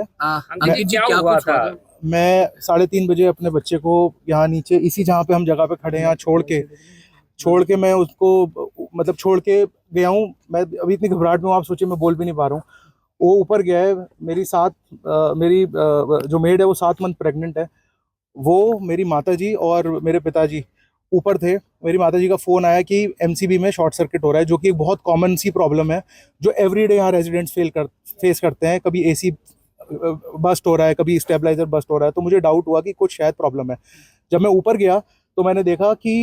अंकित जी, क्या हुआ था? मैं 3:30 बजे अपने बच्चे को यहाँ नीचे इसी जहाँ पे हम जगह पे खड़े हैं यहाँ छोड़ के मैं उसको मतलब छोड़ के गया हूँ। मैं अभी इतनी घबराहट में हूँ, आप सोचिए मैं बोल भी नहीं पा रहा हूँ। वो ऊपर गया है। मेरी जो मेड है वो 7 मंथ प्रेग्नेंट है। वो मेरी माता जी और मेरे पिताजी ऊपर थे। मेरी माता जी का फ़ोन आया कि एमसीबी में शॉर्ट सर्किट हो रहा है, जो कि एक बहुत कॉमन सी प्रॉब्लम है जो एवरीडे यहाँ रेजिडेंट्स फेस करते हैं। कभी एसी बस्ट हो रहा है, कभी स्टेबलाइजर बस्ट हो रहा है, तो मुझे डाउट हुआ कि कुछ शायद प्रॉब्लम है। जब मैं ऊपर गया तो मैंने देखा कि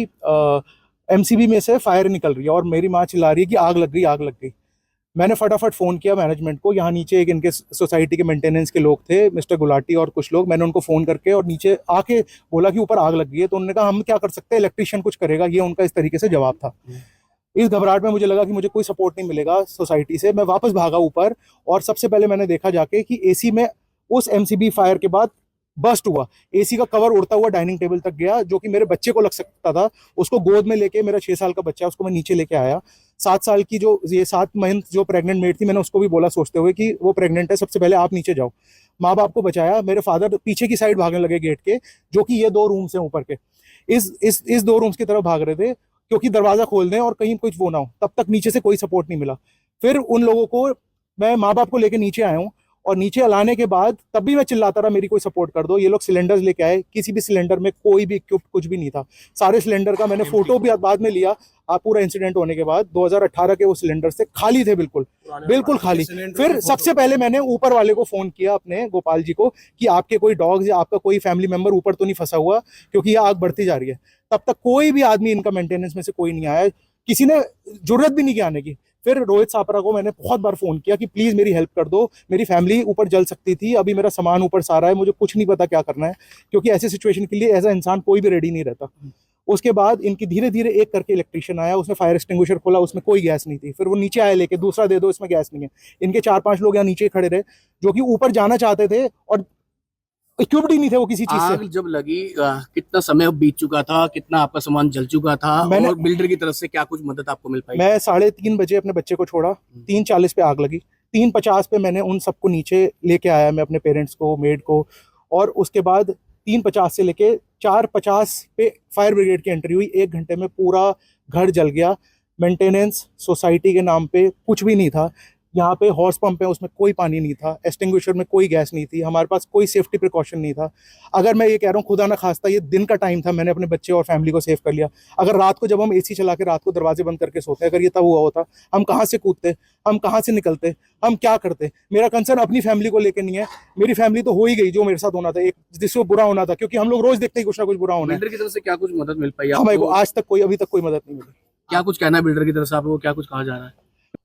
एमसीबी में से फायर निकल रही है और मेरी माँ चिल्ला रही है कि आग लग गई, आग लग गई। मैंने फटाफट फ़ोन किया मैनेजमेंट को। यहाँ नीचे एक इनके सोसाइटी के मेंटेनेंस के लोग थे, मिस्टर गुलाटी और कुछ लोग। मैंने उनको फ़ोन करके और नीचे आके बोला कि ऊपर आग लग गई है। तो उन्होंने कहा हम क्या कर सकते हैं, इलेक्ट्रिशियन कुछ करेगा। ये उनका इस तरीके से जवाब था। इस घबराहट में मुझे लगा कि मुझे कोई सपोर्ट नहीं मिलेगा सोसाइटी से। मैं वापस भागा ऊपर और सबसे पहले मैंने देखा जाके कि एसी में उस एमसीबी फायर के बाद बस्ट हुआ। एसी का कवर उड़ता हुआ डाइनिंग टेबल तक गया, जो कि मेरे बच्चे को लग सकता था। उसको गोद में लेके, मेरा 6 साल का बच्चा है, उसको मैं नीचे लेके आया। 7 साल की जो ये 7 मंथ जो प्रेग्नेंट मेड थी, मैंने उसको भी बोला सोचते हुए कि वो प्रेग्नेंट है, सबसे पहले आप नीचे जाओ। माँ बाप को बचाया। मेरे फादर पीछे की साइड भागने लगे गेट के, जो कि ये 2 रूम्स हैं ऊपर के। इस 2 रूम्स की तरफ भाग रहे थे क्योंकि दरवाजा खोल दें और कहीं कुछ वो ना हो। तब तक नीचे से कोई सपोर्ट नहीं मिला। फिर उन लोगों को मैं माँ बाप को लेके नीचे आया हूँ और नीचे लाने के बाद तब भी मैं चिल्लाता रहा मेरी कोई सपोर्ट कर दो। ये लोग सिलेंडर्स लेके आए, किसी भी सिलेंडर में कोई भी इक्विप कुछ भी नहीं था। सारे सिलेंडर का मैंने फोटो भी बाद में लिया। आप पूरा इंसिडेंट होने के बाद 2018 के वो सिलेंडर से खाली थे, बिल्कुल बिल्कुल खाली। फिर सबसे पहले मैंने ऊपर वाले को फोन किया, अपने गोपाल जी को, कि आपके कोई डॉग्स या आपका कोई फैमिली मेंबर ऊपर तो नहीं फंसा हुआ, क्योंकि ये आग बढ़ती जा रही है। तब तक कोई भी आदमी इनका मेंटेनेंस में से कोई नहीं आया, किसी ने जरूरत भी नहीं की आने की। फिर रोहित सापरा को मैंने बहुत बार फोन किया कि प्लीज मेरी हेल्प कर दो, मेरी फैमिली ऊपर जल सकती थी, अभी मेरा सामान ऊपर सारा है, मुझे कुछ नहीं पता क्या करना है, क्योंकि ऐसे सिचुएशन के लिए ऐसा इंसान कोई भी रेडी नहीं रहता। उसके बाद इनकी धीरे धीरे एक करके इलेक्ट्रिशियन आया, उसने फायर एक्सटिंग्विशर खोला, उसमें कोई गैस नहीं थी। फिर वो नीचे आए लेके, दूसरा दे दो, इसमें गैस नहीं है। इनके 4-5 लोग यहाँ नीचे खड़े रहे जो कि ऊपर जाना चाहते थे और इक्विप्ड ही नहीं थे वो किसी चीज से। आग जब लगी कितना समय बीत चुका था, कितना आपका सामान जल चुका था, और बिल्डर की तरफ से क्या कुछ मदद आपको मिल पाई? मैं 3:30 बजे अपने बच्चे को छोड़ा, 3:40 पे आग लगी। 3:50 पे मैंने उन सबको नीचे लेके आया, मैं अपने पेरेंट्स को, मेड को। और उसके बाद 3:50 से लेके 4:50 पे फायर ब्रिगेड की एंट्री हुई। 1 घंटे में पूरा घर जल गया। मेंटेनेंस सोसाइटी के नाम पे कुछ भी नहीं था। यहाँ पे हॉर्स पंप है, उसमें कोई पानी नहीं था। एक्सटिंग्विशर में कोई गैस नहीं थी। हमारे पास कोई सेफ्टी प्रिकॉशन नहीं था। अगर मैं ये कह रहा हूँ, खुदा ना खास्ता, ये दिन का टाइम था, मैंने अपने बच्चे और फैमिली को सेव कर लिया। अगर रात को जब हम एसी चला के रात को दरवाजे बंद करके सोते, अगर ये तब हुआ होता, हम कहाँ से कूदते, हम कहाँ से निकलते, हम क्या करते? मेरा कंसर्न अपनी फैमिली को लेकर नहीं है। मेरी फैमिली तो हो ही गई, जो मेरे साथ होना था, एक जिसको बुरा होना था, क्योंकि हम लोग रोज देखते ही कुछ ना कुछ बुरा होना है। बिल्डर की तरफ से क्या कुछ मदद मिल पाई हमारे को आपको? आज तक कोई, अभी तक कोई मदद नहीं मिली। क्या कुछ कहना है बिल्डर की तरफ से आपको? क्या कुछ कहा जा रहा है?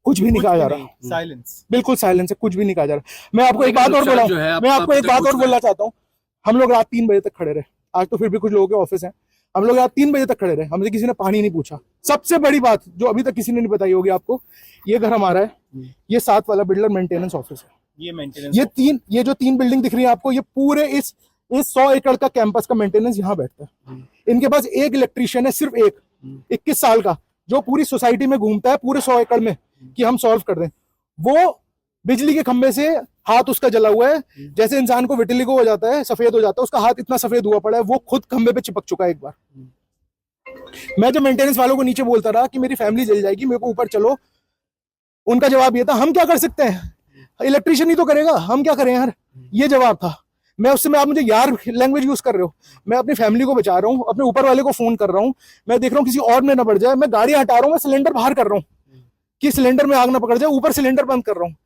कुछ भी नहीं कहा जा रहा। साइलेंस, बिल्कुल साइलेंस है, कुछ भी नहीं कहा जा रहा। मैं आपको एक बात और बोला, मैं आपको एक बात और बोलना चाहता हूँ। हम लोग रात 3 बजे तक खड़े रहे। आज तो फिर भी कुछ लोगों के ऑफिस हैं। हम लोग रात 3 बजे तक खड़े रहे, हमसे किसी ने पानी नहीं पूछा। सबसे बड़ी बात जो अभी तक किसी ने नहीं बताई होगी आपको, ये घर हमारा है, ये 7 वाला बिल्डर मेंटेनेंस ऑफिस है। ये मेंटेनेंस, ये जो 3 बिल्डिंग दिख रही है आपको, ये पूरे इस 100 एकड़ का कैंपस का मेंटेनेंस यहाँ बैठता है। इनके पास एक इलेक्ट्रीशियन है, सिर्फ एक, 21 साल का, जो पूरी सोसाइटी में घूमता है पूरे 100 एकड़ में कि हम सॉल्व कर दें। वो बिजली के खंभे से हाथ उसका जला हुआ है, जैसे इंसान को विटिलिगो हो जाता है, सफेद हो जाता है, उसका हाथ इतना सफेद हुआ पड़ा है, वो खुद खंभे पे चिपक चुका है एक बार। मैं जब मेंटेनेंस वालों को नीचे बोलता रहा कि मेरी फैमिली जल जाएगी, मेरे को ऊपर चलो, उनका जवाब ये था, हम क्या कर सकते हैं, इलेक्ट्रिशियन ही तो करेगा, हम क्या करें यार। ये जवाब था। मैं उस समय, आप मुझे यार लैंग्वेज यूज कर रहे हो। मैं अपनी फैमिली को बचा रहा हूँ, अपने ऊपर वाले को फोन कर रहा हूँ, मैं देख रहा हूँ किसी और में ना बढ़ जाए, मैं गाड़ी हटा रहा हूँ, मैं सिलेंडर बाहर कर रहा हूँ कि सिलेंडर में आग ना पकड़ जाए, ऊपर सिलेंडर बंद कर रहा हूँ।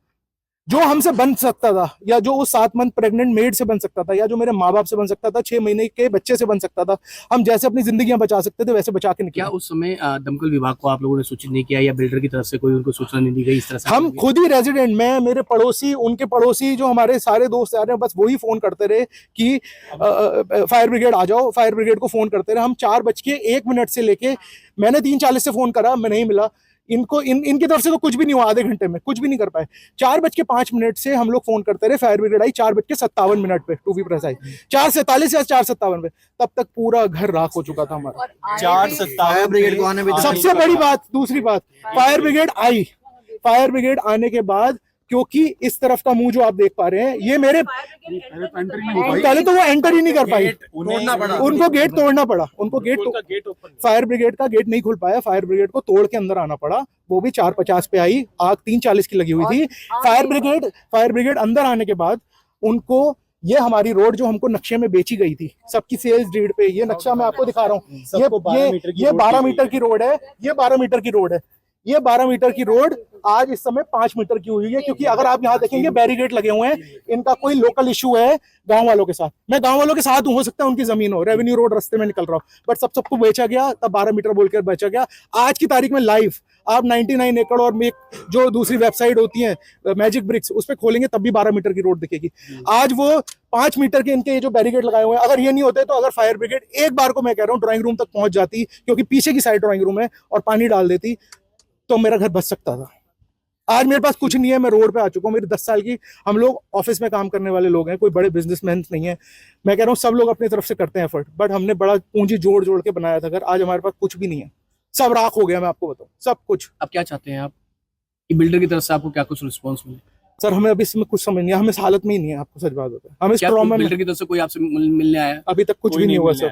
जो हमसे बन सकता था, या जो उस 7 मंथ प्रेग्नेंट मेड से बन सकता था, या जो मेरे माँ बाप से बन सकता था, 6 महीने के बच्चे से बन सकता था, हम जैसे अपनी जिंदगियां बचा सकते थे वैसे बचा के निकले। क्या उस समय दमकल विभाग को आप लोगों ने सूचित नहीं किया, या बिल्डर की तरफ से कोई उनको सूचना नहीं दी गई इस तरह से? हम खुद ही रेजिडेंट, मैं, मेरे पड़ोसी, उनके पड़ोसी, जो हमारे सारे दोस्त आ रहे हैं, बस वही फोन करते रहे कि फायर ब्रिगेड आ जाओ, फायर ब्रिगेड को फोन करते रहे। हम 4:01 से लेके, मैंने 3:40 से फोन करा, मैं नहीं मिला इनको, इनकी तरफ से तो कुछ भी नहीं हुआ। आधे घंटे में कुछ भी नहीं कर पाए। 4:05 से हम लोग फोन करते रहे, फायर ब्रिगेड आई 4:57 पे, टू बी प्रिसाइज 4:47 या 4:57 पे। तब तक पूरा घर राख हो चुका था हमारा। 4:57 सबसे बड़ी बात, दूसरी बात, फायर ब्रिगेड आई। फायर ब्रिगेड आने के बाद क्योंकि इस तरफ का मुंह जो आप देख पा रहे हैं, ये मेरे पहले तो वो एंटर ही नहीं कर पाई, उनको गेट तोड़ना पड़ा, उनको गेट फायर ब्रिगेड का गेट नहीं खुल पाया, फायर ब्रिगेड को तोड़ के अंदर आना पड़ा, वो भी 4:50 पे आई, आग 3:40 की लगी हुई थी। फायर ब्रिगेड अंदर आने के बाद उनको, ये हमारी रोड जो हमको नक्शे में बेची गई थी सबकी सेल्स डीड पे, ये नक्शा मैं आपको दिखा रहा हूँ, ये 12 मीटर की रोड है, ये 12 मीटर की रोड है, ये 12 मीटर की रोड आज इस समय 5 मीटर की हुई है, क्योंकि अगर आप यहाँ देखेंगे बैरिकेड लगे हुए हैं, इनका कोई लोकल इशू है गांव वालों के साथ, मैं गांव वालों के साथ हूं, हो सकता है उनकी जमीन हो, रेवेन्यू रोड रास्ते में निकल रहा हो, बट सबको बेचा गया, तब 12 मीटर बोलकर बेचा गया। आज की तारीख में लाइव आप 99 एकड़ और जो दूसरी वेबसाइट होती है मैजिक ब्रिक्स, उस पर खोलेंगे तब भी 12 मीटर की रोड दिखेगी। आज वो 5 मीटर के इनके जो बैरिकेड लगाए हुए हैं, अगर ये नहीं होते तो अगर फायर ब्रिगेड एक बार को, मैं कह रहा हूँ, ड्राइंग रूम तक पहुंच जाती, क्योंकि पीछे की साइड ड्राइंग रूम है, और पानी डाल देती, तो मेरा घर बच सकता था। आज मेरे पास कुछ नहीं है, मैं रोड पे आ चुका हूँ, मेरी 10 साल की, हम लोग ऑफिस में काम करने वाले लोग हैं, कोई बड़े बिजनेसमैन नहीं है, मैं कह रहा हूँ सब लोग अपनी तरफ से करते हैं एफर्ट, बट हमने बड़ा पूंजी जोड़ जोड़ के बनाया था घर, आज हमारे पास कुछ भी नहीं है, सब राख हो गया, मैं आपको बताऊँ, सब कुछ। अब क्या चाहते हैं आप कि बिल्डर की तरफ से आपको क्या कुछ रिस्पॉन्स मिले? सर हमें अभी इसमें कुछ समझ नहीं है, हम इस हालत में ही नहीं है, आपको सच बात होता है, हम इस प्रॉब्लम में, बिल्डर की तरफ से कोई आपसे मिलने आया? अभी तक कुछ भी नहीं हुआ सर,